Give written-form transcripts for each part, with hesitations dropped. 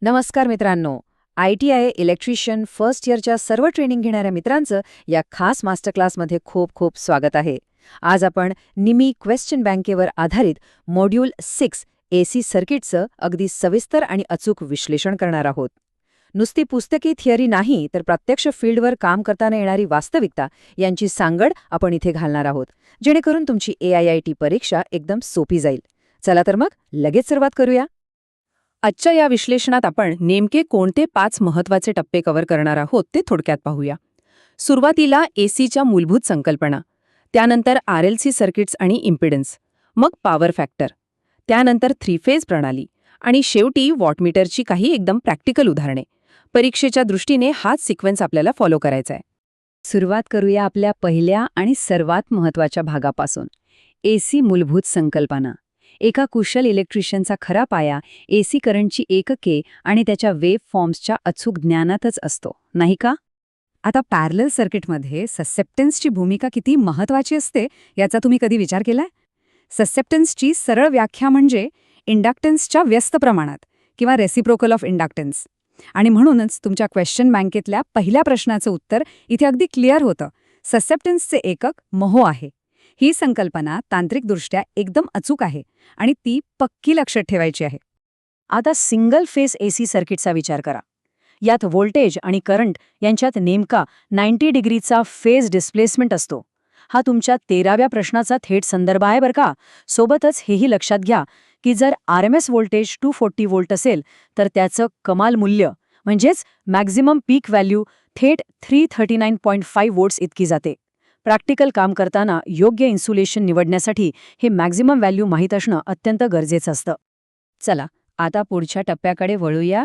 नमस्कार मित्रांनो. ITI electrician first इयरच्या सर्व ट्रेनिंग घेणाऱ्या मित्रांचं या खास मास्टर क्लासमध्ये खूप खूप स्वागत आहे. आज आपण निमी क्वेश्चन बँकेवर आधारित मॉड्यूल 6 AC सर्किटचं अगदी सविस्तर आणि अचूक विश्लेषण करणार आहोत. नुसती पुस्तकी थिअरी नाही, तर प्रत्यक्ष फील्डवर काम करताना येणारी वास्तविकता यांची सांगड आपण इथे घालणार आहोत, जेणेकरून तुमची AIIT परीक्षा एकदम सोपी जाईल. चला तर मग लगेच सुरुवात करूया. आजच्या या विश्लेषणात आपण नेमके कोणते 5 महत्त्वाचे टप्पे कव्हर करणार आहोत ते थोडक्यात पाहूया. सुरुवातीला एसीच्या मूलभूत संकल्पना, त्यानंतर RLC सर्किट्स आणि इम्पिडन्स, मग पॉवर फॅक्टर, त्यानंतर 3 फेज प्रणाली आणि शेवटी वॉटमीटरची काही एकदम प्रॅक्टिकल उदाहरणे. परीक्षेच्या दृष्टीने हाच सिक्वेन्स आपल्याला फॉलो करायचा आहे. सुरुवात करूया आपल्या पहिल्या आणि सर्वात महत्त्वाच्या भागापासून, एसी मूलभूत संकल्पना. एका कुशल इलेक्ट्रिशियनचा खरा पाया एसी करंटची एकके आणि त्याच्या वेव्ह फॉर्म्सच्या अचूक ज्ञानातच असतो, नाही का? आता पॅरलल सर्किटमध्ये ससेप्टन्सची भूमिका किती महत्त्वाची असते याचा तुम्ही कधी विचार केलाय? ससेप्टन्सची सरळ व्याख्या म्हणजे इंडक्टन्सच्या व्यस्त प्रमाणात किंवा रेसिप्रोकल ऑफ इंडक्टन्स. आणि म्हणूनच तुमच्या क्वेश्चन बँकेतल्या पहिल्या प्रश्नाचं उत्तर इथे अगदी क्लिअर होतं. ससेप्टन्सचे एकक मोहो आहे. ही संकल्पना तांत्रिकदृष्ट्या एकदम अचूक आहे आणि ती पक्की लक्षात ठेवायची आहे. आता सिंगल फेस एसी सर्किटचा विचार करा. यात व्होल्टेज आणि करंट यांच्यात नेमका 90 डिग्रीचा फेज डिस्प्लेसमेंट असतो. हा तुमच्या 13व्या प्रश्नाचा थेट संदर्भ आहे बरं का. सोबतच हेही लक्षात घ्या की जर RMS व्होल्टेज 240 व्होल्ट असेल तर त्याचं कमाल मूल्य म्हणजेच मॅक्झिमम पीक व्हॅल्यू थेट 339.5 व्होल्ट्स इतकी जाते. प्रॅक्टिकल काम करताना योग्य इन्सुलेशन निवडण्यासाठी हे मॅक्झिमम व्हॅल्यू माहीत असणं अत्यंत गरजेचं असतं. चला आता पुढच्या टप्प्याकडे वळूया.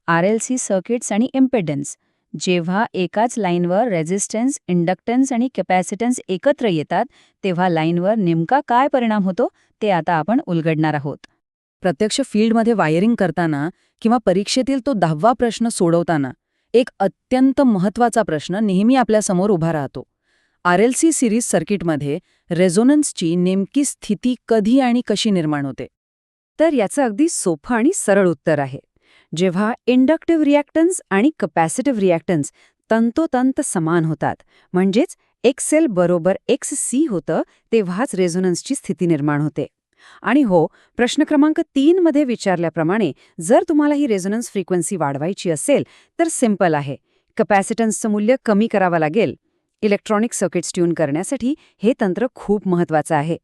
RLC सर्किट्स आणि इम्पेडन्स. जेव्हा एकाच लाईनवर रेझिस्टन्स, इंडक्टन्स आणि कॅपॅसिटन्स एकत्र येतात तेव्हा लाईनवर नेमका काय परिणाम होतो ते आता आपण उलगडणार आहोत. प्रत्यक्ष फील्डमध्ये वायरिंग करताना किंवा परीक्षेतील तो 10वा प्रश्न सोडवताना एक अत्यंत महत्त्वाचा प्रश्न नेहमी आपल्यासमोर उभा राहतो. RLC सिरीज सर्किटमध्ये रेझोनन्सची नेमकी स्थिती कधी आणि कशी निर्माण होते? तर याचं अगदी सोपं आणि सरळ उत्तर आहे, जेव्हा इंडक्टिव्ह रिॲक्टन्स आणि कॅपॅसिटिव्ह रिॲक्टन्स तंतोतंत समान होतात, म्हणजेच XL बरोबर XC होतं, तेव्हाच रेझोनन्सची स्थिती निर्माण होते. आणि हो, प्रश्न क्रमांक 3 मध्ये विचारल्याप्रमाणे जर तुम्हाला ही रेझोनन्स फ्रिक्वेन्सी वाढवायची असेल तर सिंपल आहे, कॅपॅसिटन्सचं मूल्य कमी करावं लागेल. इलेक्ट्रॉनिक सर्किट्स ट्यून करण्यासाठी हे तंत्र खूप महत्त्वाचं आहे.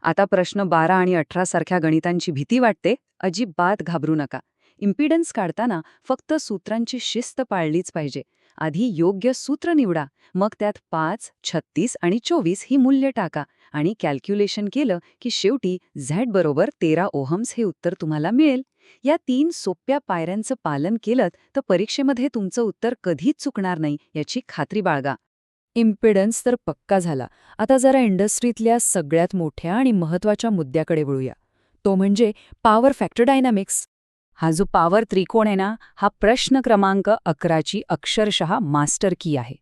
आता प्रश्न 12 आणि 18 सारख्या गणितांची भीती वाटते? अजिबात घाबरू नका. इम्पिडन्स काढताना फक्त सूत्रांची शिस्त पाळलीच पाहिजे. आधी योग्य सूत्र निवडा, मग त्यात 5, 36 आणि 24 ही मूल्य टाका आणि कॅल्क्युलेशन केलं की शेवटी Z बरोबर 13 ओहम्स हे उत्तर तुम्हाला मिळेल. या 3 सोप्या पायऱ्यांचं पालन केलं तर परीक्षेमध्ये तुमचं उत्तर कधीच चुकणार नाही याची खात्री बाळगा. इम्पिडन्स तर पक्का झाला. आता जरा इंडस्ट्रीतल्या सगळ्यात मोठ्या आणि महत्त्वाच्या मुद्द्याकडे वळूया. तो म्हणजे पॉवर फॅक्टर डायनामिक्स. हा जो पॉवर त्रिकोण आहे ना, हा प्रश्न क्रमांक 11ची अक्षरशः मास्टर की आहे.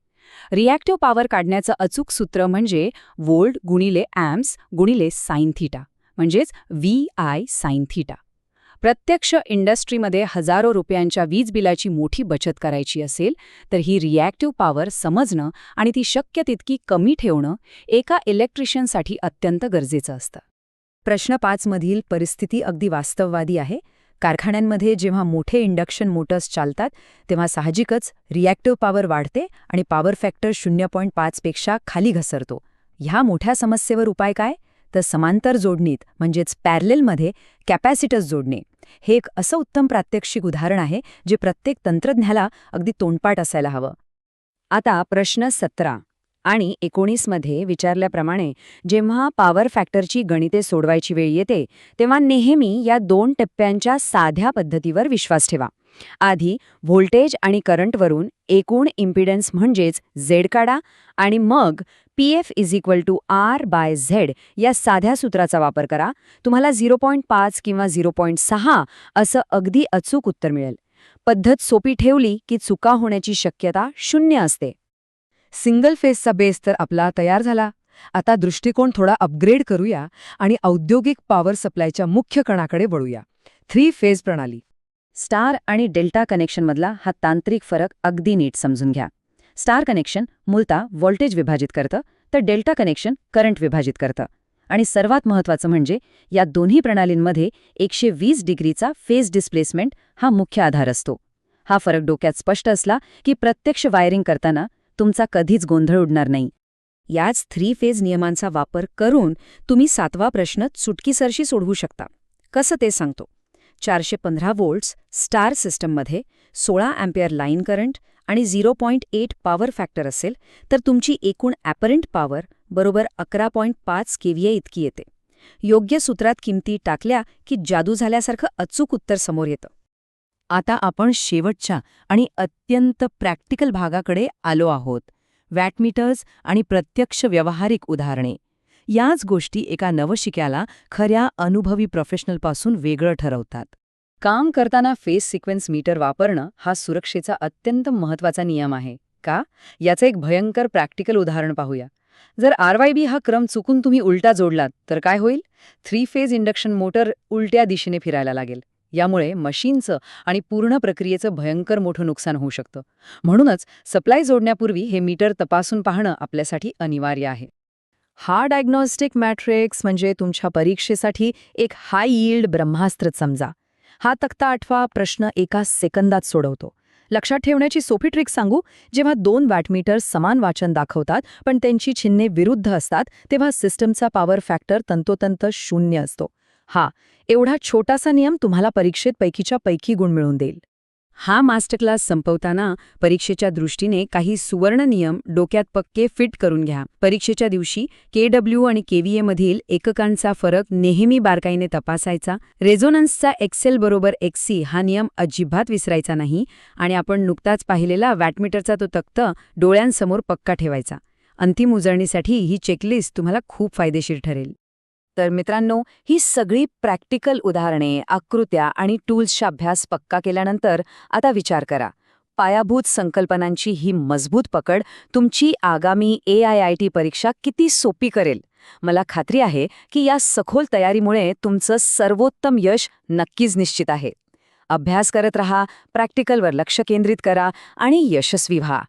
रिॲक्टिव्ह पॉवर काढण्याचं अचूक सूत्र म्हणजे व्होल्ट गुणिले ॲम्प्स गुणिले साइन थीटा, म्हणजेच VI साइन थीटा. प्रत्यक्ष इंडस्ट्रीमध्ये हजारो रुपयांच्या वीज बिलाची मोठी बचत करायची असेल तर ही रिॲक्टिव्ह पॉवर समजणं आणि ती शक्य तितकी कमी ठेवणं एका इलेक्ट्रिशियनसाठी अत्यंत गरजेचं असतं. प्रश्न 5 मधील परिस्थिती अगदी वास्तववादी आहे. कारखान्यांमध्ये जेव्हा मोठे इंडक्शन मोटर्स चालतात तेव्हा साहजिकच रिॲक्टिव्ह पॉवर वाढते आणि पॉवर फॅक्टर 0.5 पेक्षा खाली घसरतो. ह्या मोठ्या समस्येवर उपाय काय? तर समांतर जोडणीत म्हणजेच पॅरलेलमध्ये कॅपॅसिटर्स जोडणे. हे एक असं उत्तम प्रात्यक्षिक उदाहरण आहे जे प्रत्येक तंत्रज्ञाला अगदी तोंडपाठ असायला हवं. आता प्रश्न 17 आणि 19 मध्ये विचारल्याप्रमाणे जेव्हा पॉवर फॅक्टरची गणिते सोडवायची वेळ येते तेव्हा नेहमी या 2 टप्प्यांच्या साध्या पद्धतीवर विश्वास ठेवा. आधी व्होल्टेज आणि करंटवरून एकूण इम्पिडन्स म्हणजेच Z काढा आणि मग PF = R/Z या साध्या सूत्राचा वापर करा. तुम्हाला 0.5 किंवा 0.6 असं अगदी अचूक उत्तर मिळेल. पद्धत सोपी ठेवली की चुका होण्याची शक्यता 0 असते. सिंगल फेजचा बेस तर आपला तयार झाला. आता दृष्टिकोन थोडा अपग्रेड करूया आणि औद्योगिक पॉवर सप्लायच्या मुख्य कणाकडे वळूया. 3 फेज प्रणाली. स्टार आणि डेल्टा कनेक्शनमधला हा तांत्रिक फरक अगदी नीट समजून घ्या. स्टार कनेक्शन मूलतः व्होल्टेज विभाजित करतं, तर डेल्टा कनेक्शन करंट विभाजित करतं. आणि सर्वात महत्त्वाचं म्हणजे या दोन्ही प्रणालींमध्ये 120 डिग्रीचा फेज डिस्प्लेसमेंट हा मुख्य आधार असतो. हा फरक डोक्यात स्पष्ट असला की प्रत्यक्ष वायरिंग करताना तुमचा कधीच गोंधळ उडणार नाही. याच 3 फेज नियमांचा वापर करून तुम्ही 7वा प्रश्न चुटकीसरशी सोडवू शकता. कसं ते सांगतो. 415 व्होल्ट्स स्टार सिस्टममध्ये 16 अँपिअर लाईन करंट आणि 0.8 पॉवर फॅक्टर असेल तर तुमची एकूण ॲपरंट पॉवर बरोबर 11.5 केव्हीए इतकी येते. योग्य सूत्रात किमती टाकल्या की जादू झाल्यासारखं अचूक उत्तर समोर येतं. आता आपण शेवटच्या आणि अत्यंत प्रॅक्टिकल भागाकडे आलो आहोत. वॅटमीटर्स आणि प्रत्यक्ष व्यावहारिक उदाहरणे. याच गोष्टी एका नवशिक्याला खऱ्या अनुभवी प्रोफेशनलपासून वेगळं ठरवतात. काम करताना फेज सिक्वेन्स मीटर वापरणं हा सुरक्षेचा अत्यंत महत्त्वाचा नियम आहे. का? याचं एक भयंकर प्रॅक्टिकल उदाहरण पाहूया. जर RYB हा क्रम चुकून तुम्ही उलटा जोडलात तर काय होईल? 3 फेज इंडक्शन मोटर उलट्या दिशेने फिरायला लागेल. यामुळे मशीनचं आणि पूर्ण प्रक्रियेचं भयंकर मोठं नुकसान होऊ शकतं. म्हणूनच सप्लाय जोडण्यापूर्वी हे मीटर तपासून पाहणं आपल्यासाठी अनिवार्य आहे. हा डायग्नोस्टिक मॅट्रिक्स म्हणजे तुमच्या परीक्षेसाठी एक हाय यील्ड ब्रह्मास्त्र समजा. हा तक्ता आठवा प्रश्न एका सेकंदात सोडवतो. लक्षात ठेवण्याची सोपी ट्रिक सांगू. जेव्हा 2 वॅटमीटर्स समान वाचन दाखवतात पण त्यांची चिन्हे विरुद्ध असतात तेव्हा सिस्टमचा पॉवर फॅक्टर तंतोतंत 0 असतो. एवढा छोटासा नियम तुम्हाला परीक्षेत पैकीच्या पैकी गुण मिळवून देईल. हा मास्टर क्लास संपवताना परीक्षेच्या दृष्टीने काही सुवर्ण नियम डोक्यात पक्के फिट करून घ्या. परीक्षेच्या दिवशी KW आणि KVA मधील एककांचा फरक नेहमी बारकाईने तपासायचा. रेझोनन्सचा XL बरोबर XC हा नियम अजिबात विसरायचा नाही. आणि आपण नुकताच पाहिलेला वॅटमीटरचा तो तक्ता डोळ्यांसमोर पक्का ठेवायचा. अंतिम उजळणीसाठी ही चेकलिस्ट तुम्हाला खूप फायदेशीर ठरेल. तर मित्रांनो, ही सगळी प्रॅक्टिकल उदाहरणे, आकृत्या आणि टूल्सचा अभ्यास पक्का केल्यानंतर आता विचार करा. पायाभूत संकल्पनांची ही मजबूत पकड तुमची आगामी AIIT परीक्षा किती सोपी करेल. मला खात्री आहे की या सखोल तयारीमुळे तुमचं सर्वोत्तम यश नक्कीच निश्चित आहे. अभ्यास करत रहा, प्रॅक्टिकलवर लक्ष केंद्रित करा आणि यशस्वी व्हा.